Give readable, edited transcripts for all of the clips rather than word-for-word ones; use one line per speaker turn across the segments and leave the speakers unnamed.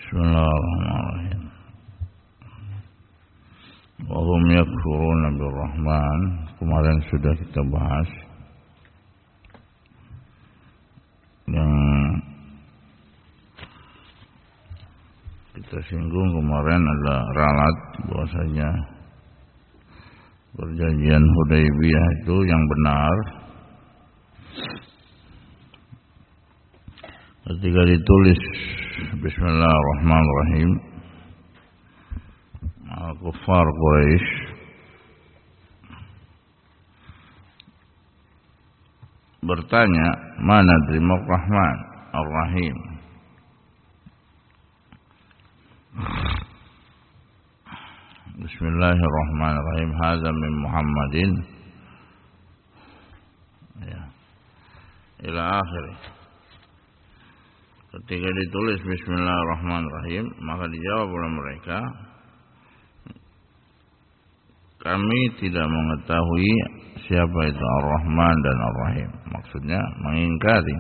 Bismillahirrahmanirrahim. Wa hum yakfuruna birrahman. Kemarin sudah kita bahas yang kita singgung kemarin adalah ralat bahwasanya perjanjian Hudaybiyah itu yang benar ketika ditulis Bismillahirrahmanirrahim. Al-Kuffar Quraisy bertanya, mana terima Rahman Ar-Rahim? Bismillahirrahmanirrahim. Hadza min Muhammadin ya, ila akhirih. Ketika ditulis Bismillahirrahmanirrahim, maka dijawab oleh mereka, kami tidak mengetahui siapa itu Ar-Rahman dan Ar-Rahim. Maksudnya mengingkari.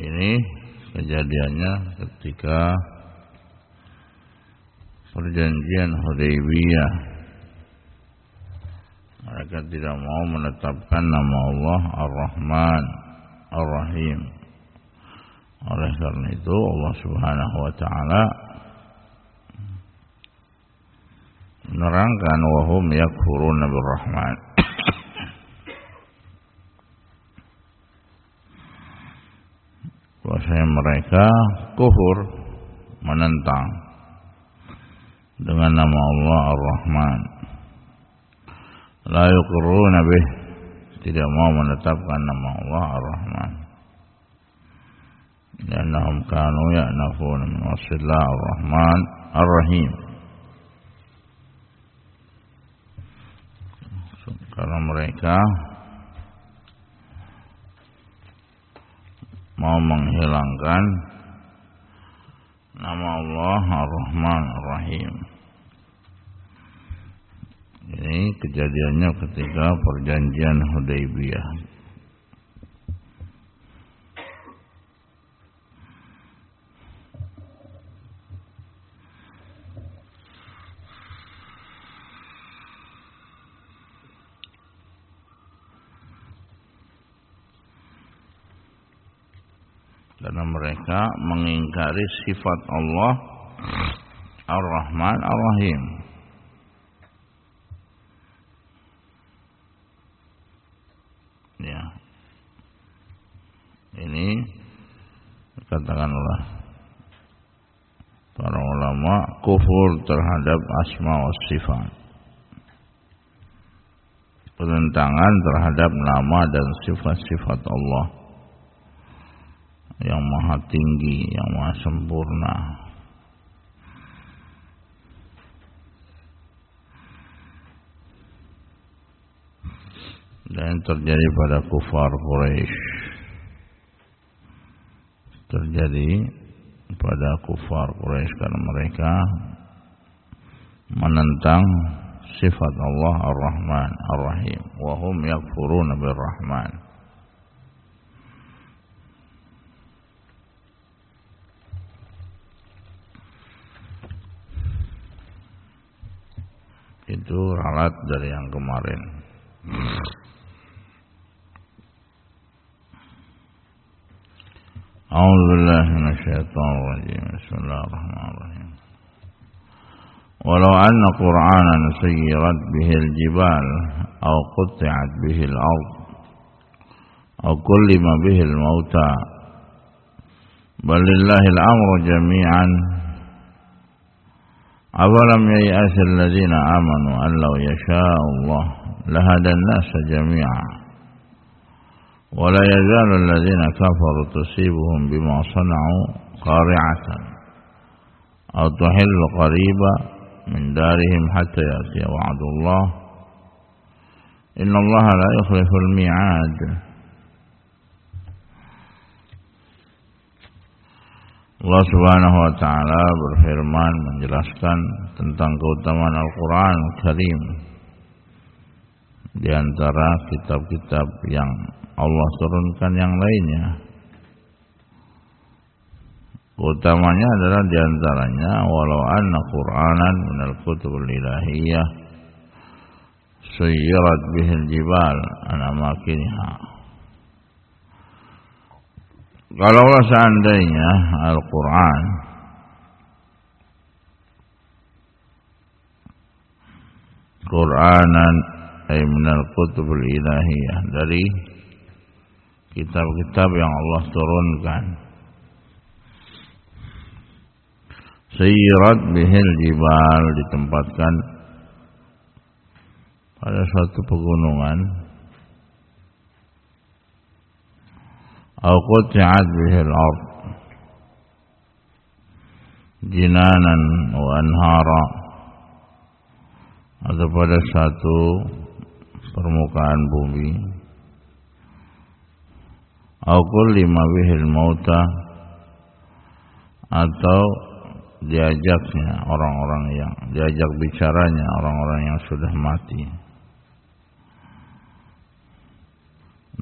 Ini kejadiannya ketika perjanjian Hudaybiyah. Mereka tidak mau menetapkan nama Allah Ar-Rahman Ar-Rahim. Oleh karena itu Allah Subhanahu wa taala menerangkan wahum yakfuruna birrahman. Bahwasanya mereka kufur, menentang dengan nama Allah Ar-Rahman. La yuqirruna bih, tidak mau menetapkan nama Allah Ar-Rahman. Liannahum kanu ya'nafuna min wasfillah Ar-Rahman Ar-Rahim. Karena mereka mau menghilangkan nama Allah Ar-Rahman Ar-Rahim. Ini kejadiannya ketika perjanjian Hudaybiyah. Karena mereka mengingkari sifat Allah Ar-Rahman Ar-Rahim. Ya. Ini katakanlah para ulama kufur terhadap asma wa sifat. Penentangan terhadap nama dan sifat-sifat Allah yang maha tinggi, yang maha sempurna. Dan terjadi pada kufar Quraisy. Terjadi pada kufar Quraisy karena mereka menentang sifat Allah Ar-Rahman Ar-Rahim. Wa hum yakfuruna bir-Rahman. Itu ralat dari yang kemarin. A'udzu billahi minasyaitonir rajim. Bismillahirrahmanirrahim. Walau anna Qur'anan sayyirat bihil jibal aw qutti'at bihil ard aw kullima bihil mauta bal lillahil amru jami'an. أولم ييأس الذين آمنوا أن لو يشاء الله لهدى الناس جميعا ولا يزال الذين كفروا تصيبهم بما صنعوا قارعة أو تحل قريبا من دارهم حتى يأتي وعد الله إن الله لا يخلف الميعاد. Allah Subhanahu wa taala berfirman menjelaskan tentang keutamaan Al-Qur'an Karim di antara kitab-kitab yang Allah turunkan yang lainnya. Utamanya adalah di antaranya walau anna Qur'anan minal kutubul ilahiyah suyirat bihil jibal an amakiniha. Kalaulah seandainya Al-Quran Qur'anan ay minal kutubul ilahiyah, dari kitab-kitab yang Allah turunkan, sayyirat bihil jibal, ditempatkan pada suatu pegunungan, au qut'at bihil ard jinanan wa anhara, atau pada satu permukaan bumi, au kullima bihil mauta, atau diajaknya orang-orang yang diajak bicaranya orang-orang yang sudah mati.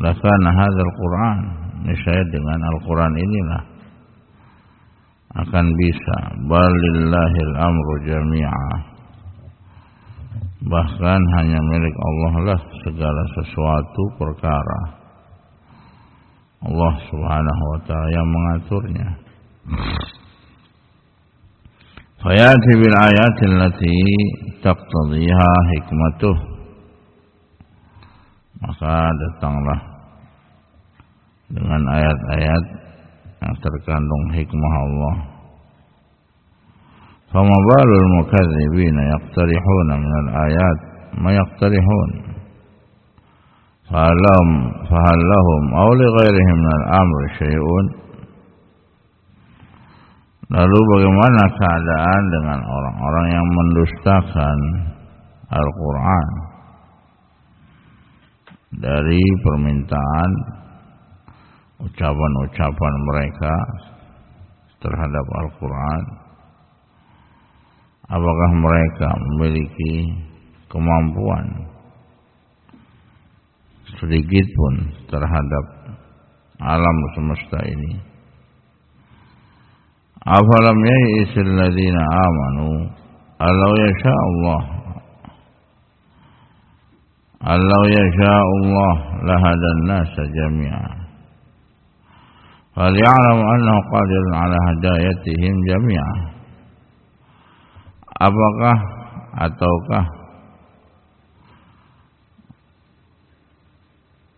Lakana hadzal Qur'an, niscaya dengan Al-Quran inilah akan bisa. Balillahil amru jami'a, bahkan hanya milik Allah lah segala sesuatu perkara. Allah subhanahu wa ta'ala yang mengaturnya. Fayati bil ayati allati taqtadhiha hikmatuh, maka datanglah dengan ayat-ayat yang terkandung hikmah Allah. Fama balul mukadzibina yaqtarihuna minal ayat ma yaqtarihun fahal lahum aw li ghairihim minal amri syai'un. Lalu bagaimana keadaan dengan orang-orang yang mendustakan Al-Quran dari permintaan ucapan-ucapan mereka terhadap Al-Quran? Apakah mereka memiliki kemampuan sedikit pun terhadap alam semesta ini? Afalam yai'isal ladzina amanu allau yasha'allah lahadan nasa jami'a faliya'lamu annahu qadirun ala hidayatihim jami'a. Apakah ataukah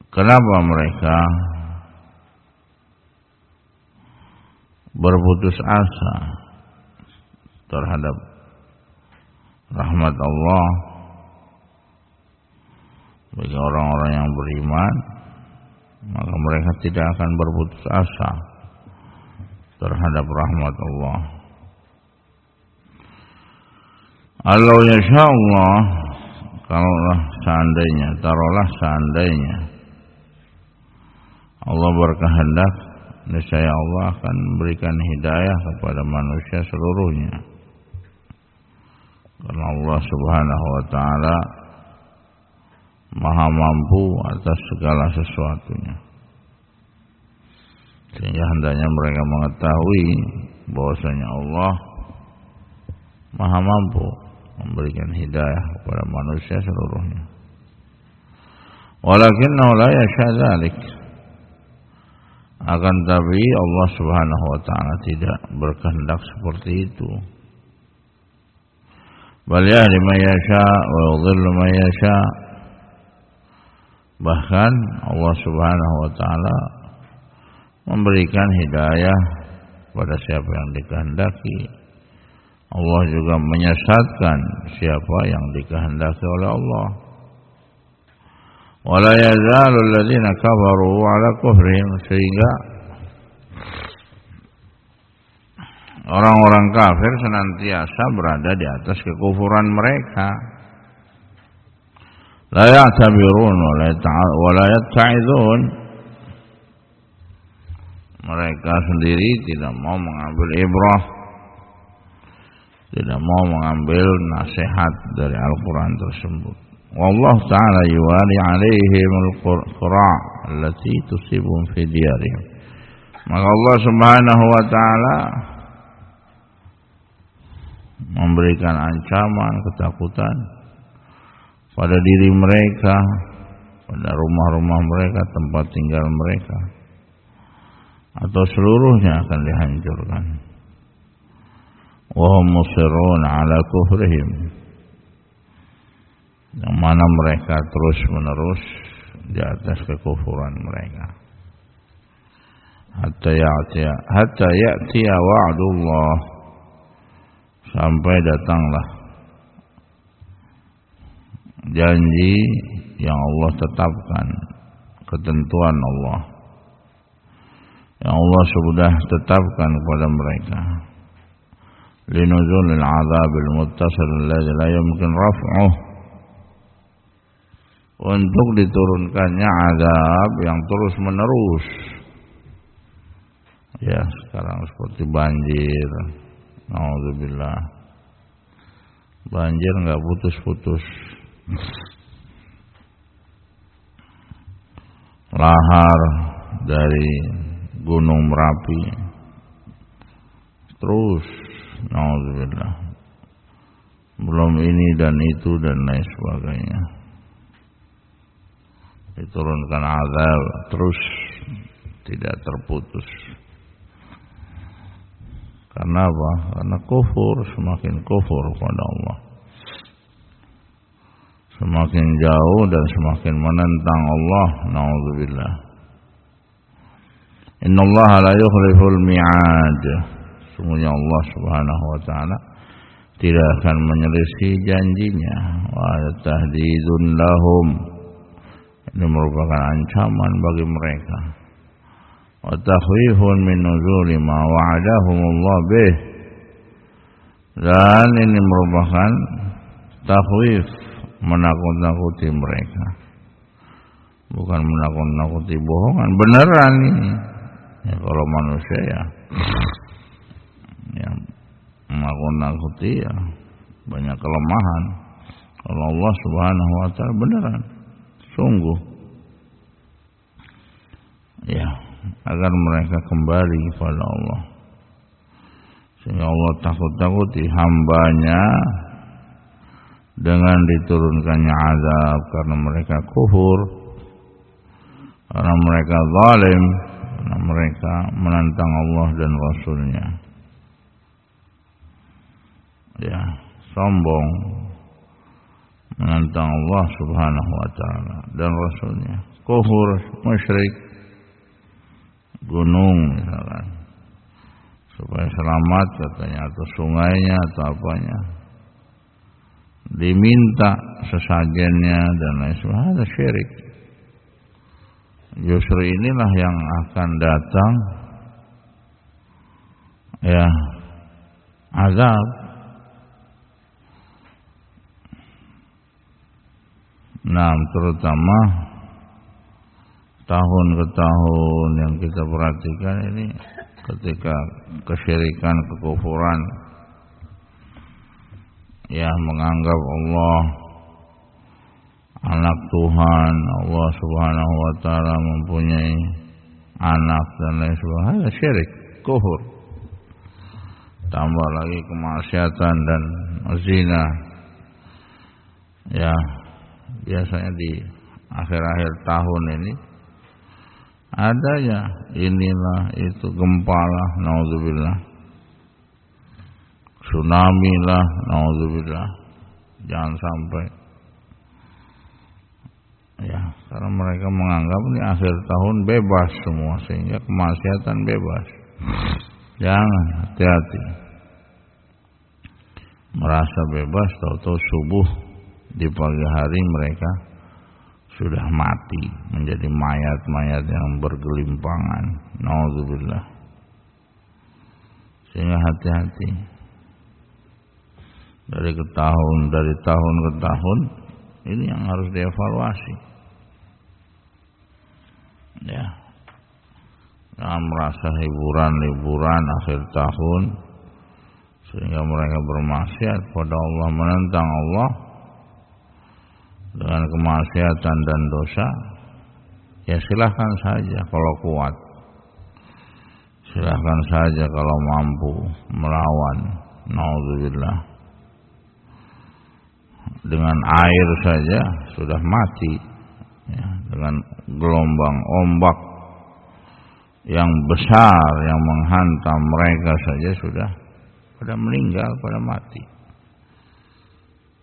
kenapa mereka berputus asa terhadap rahmat Allah bagi orang-orang yang beriman? Maka mereka tidak akan berputus asa terhadap rahmat Allah. Allah yasha'allah, kalaulah seandainya, taruhlah seandainya Allah berkehendak, niscaya Allah akan memberikan hidayah kepada manusia seluruhnya. Karena Allah subhanahu wa ta'ala maha mampu atas segala sesuatunya, sehingga hendaknya mereka mengetahui bahwasanya Allah maha mampu memberikan hidayah kepada manusia seluruhnya. Walakinnahu la yasha dzalik, akan tapi Allah subhanahu wa ta'ala tidak berkehendak seperti itu. Bal yahdi man yasha wa yudhillu man yasha, bahkan Allah subhanahu wa ta'ala memberikan hidayah pada siapa yang dikehendaki. Allah juga menyesatkan siapa yang dikehendaki oleh Allah. Wala yazalu alladziina kafaru ala kufrihim, sehingga orang-orang kafir senantiasa berada di atas kekufuran mereka. La ya'tabirun wa la yatta'idun, mereka sendiri tidak mau mengambil ibrah, tidak mau mengambil nasihat dari Al-Quran tersebut. wallahu ta'ala yuwali 'alaihim al-qura' allati tusibuhum fi diyarihim. Maka Allah Subhanahu wa taala memberikan ancaman, ketakutan pada diri mereka, pada rumah-rumah mereka, tempat tinggal mereka, atau seluruhnya akan dihancurkan. Wa hum musirrun ala kufrihim, yang mana mereka terus menerus di atas kekufuran mereka. Hatta ya'tiya wa'dullah, sampai datanglah janji yang Allah tetapkan, ketentuan Allah yang Allah sudah tetapkan kepada mereka. Linuzulil azabil muttasil alladzi la yumkin raf'uh, untuk diturunkannya azab yang terus menerus. Ya, sekarang seperti banjir. Nauzubillah. Banjir enggak putus-putus. Lahar dari Gunung Merapi terus, nauzubillah. Belum ini dan itu dan lain sebagainya. Diturunkan azab terus, tidak terputus. Karena apa? Karena kufur, semakin kufur kepada Allah, semakin jauh dan semakin menentang Allah. Nauzubillah. Innallaha la yukhliful mi'ad. Sungguhnya Allah Subhanahu wa taala tidak akan menyelisih janjinya. Wa tahdidun lahum, ini merupakan ancaman bagi mereka. Wa takhwifun min nuzuli ma wa'adahumullah bih, dan ini merupakan takhwif, menakut-nakuti mereka. Bukan menakut-nakuti bohongan, beneran ini. Ya, kalau manusia ya menakut-nakuti ya banyak kelemahan. Kalau Allah Subhanahu wa taala beneran, sungguh. Ya, agar mereka kembali kepada Allah, sehingga Allah takut-takuti hambanya dengan diturunkannya azab karena mereka kufur, karena mereka zalim, karena mereka menantang Allah dan Rasulnya. Ya, sombong, menantang Allah Subhanahu wa taala dan Rasulnya. Kufur, musyrik, gunung misalkan, supaya selamat katanya, atau sungainya atau apanya, diminta sesajennya dan lain sebagainya. Ada syirik. Justru inilah yang akan datang ya azab. Nah, terutama tahun ke tahun yang kita perhatikan ini, ketika kesyirikan, kekufuran, ya menganggap Allah anak Tuhan, Allah Subhanahu wa taala mempunyai anak dan lain sebagainya, syirik, kufur. Tambah lagi kemaksiatan dan zina. Ya, biasanya di akhir-akhir tahun ini adanya inilah itu, gempa lah, naudzubillah, tsunami lah, naudzubillah. Jangan sampai. Ya, karena mereka menganggap ini akhir tahun bebas semua, sehingga kemaksiatan bebas. Jangan, hati-hati. Merasa bebas, tahu-tahu subuh di pagi hari mereka sudah mati, menjadi mayat-mayat yang bergelimpangan. Nauzubillah. Sehingga hati-hati. Dari tahun ke tahun ini yang harus dievaluasi. Ya. Jangan merasa liburan akhir tahun sehingga mereka bermaksiat pada Allah, menentang Allah. dengan kemaksiatan dan dosa, ya silahkan saja kalau kuat, silahkan saja kalau mampu melawan. Naudzubillah, dengan air saja sudah mati, ya, dengan gelombang ombak yang besar yang menghantam mereka saja sudah pada meninggal, pada mati.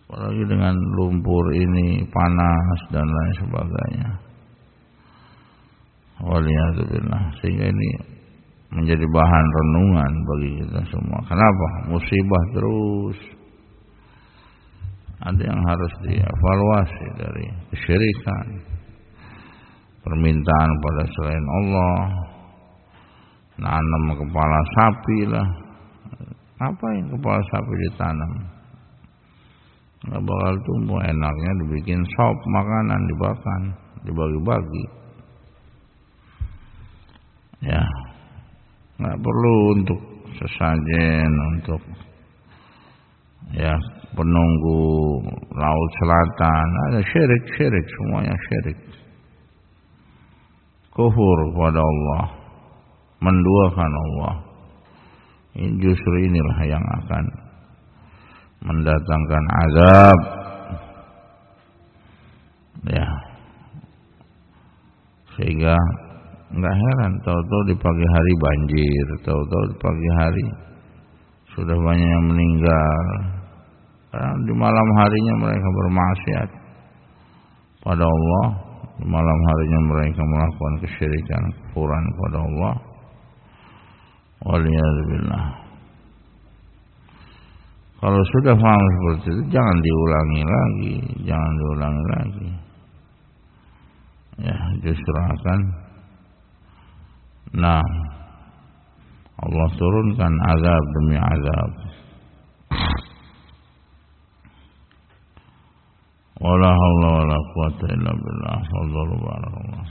Apalagi dengan lumpur ini, panas dan lain sebagainya. Waliyadzubillah. Sehingga ini menjadi bahan renungan bagi kita semua. Kenapa? Musibah terus. Ada yang harus dievaluasi dari kesyirikan, permintaan pada selain Allah, nanam kepala sapi lah. Ngapain kepala sapi ditanam? Nggak bakal tumbuh. Enaknya dibikin sop, makanan dimakan, dibagi-bagi. Ya, nggak perlu untuk sesajen, untuk ya penunggu laut selatan. Ada syirik, semuanya syirik. Kufur kepada Allah, menduakan Allah. Ini justru inilah yang akan mendatangkan azab. Ya, sehingga enggak heran tahu-tahu di pagi hari banjir, tahu-tahu di pagi hari sudah banyak yang meninggal. Karena di malam harinya mereka bermaksiat pada Allah, di malam harinya mereka melakukan kesyirikan, kufuran kepada Allah. Waliyadzubillah. Kalau sudah paham seperti itu, jangan diulangi lagi. Ya, justru akan Allah turunkan azab demi azab. Wala haula wala quwwata illa billah. Allahu akbar.